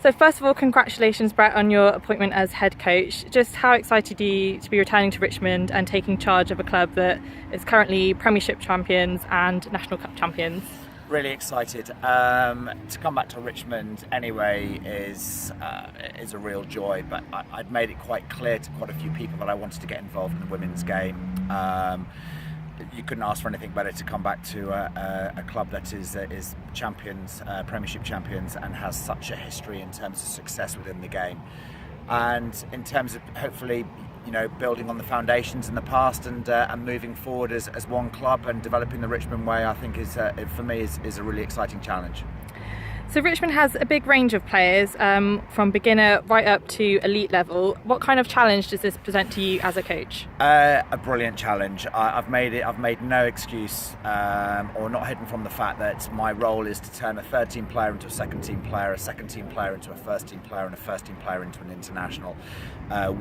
So first of all, congratulations, Brett, on your appointment as head coach. Just how excited are you to be returning to Richmond and taking charge of a club that is currently Premiership champions and National Cup champions? Really excited. To come back to Richmond anyway is a real joy, but I'd made it quite clear to quite a few people that I wanted to get involved in the women's game. You couldn't ask for anything better to come back to a club that is champions, Premiership champions, and has such a history in terms of success within the game, and in terms of hopefully, building on the foundations in the past and moving forward as one club and developing the Richmond way. I think for me is a really exciting challenge. So Richmond has a big range of players, from beginner right up to elite level. What kind of challenge does this present to you as a coach? A brilliant challenge. I've made no excuse or not hidden from the fact that my role is to turn a third team player into a second team player, a second team player into a first team player, and a first team player into an international.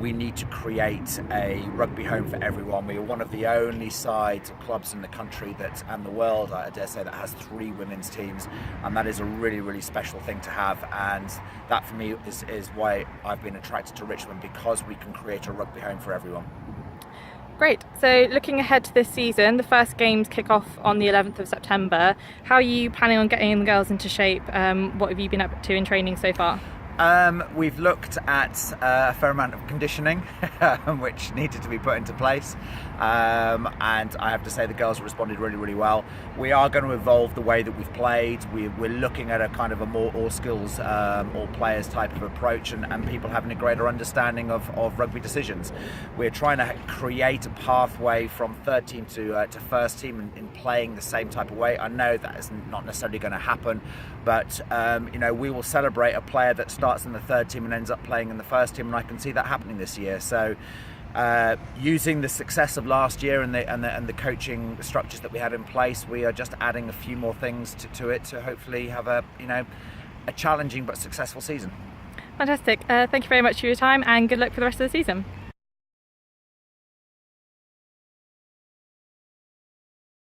We need to create a rugby home for everyone. We are one of the only clubs in the country and the world, I dare say, that has 3 women's teams, and that is a really, really special thing to have. And that for me is why I've been attracted to Richmond, because we can create a rugby home for everyone. Great. So looking ahead to this season, the first games kick off on the 11th of September. How are you planning on getting the girls into shape? What have you been up to in training so far? We've looked at a fair amount of conditioning which needed to be put into place, and I have to say the girls responded really, really well. We are going to evolve the way that we've played. We're looking at a kind of a more all skills, all players type of approach, and people having a greater understanding of rugby decisions. We're trying to create a pathway from third team to first team in playing the same type of way. I know that is not necessarily going to happen, but we will celebrate a player that starts in the third team and ends up playing in the first team, and I can see that happening this year. So using the success of last year and the coaching structures that we had in place, we are just adding a few more things to it to hopefully have a challenging but successful season. Fantastic. Thank you very much for your time, and good luck for the rest of the season.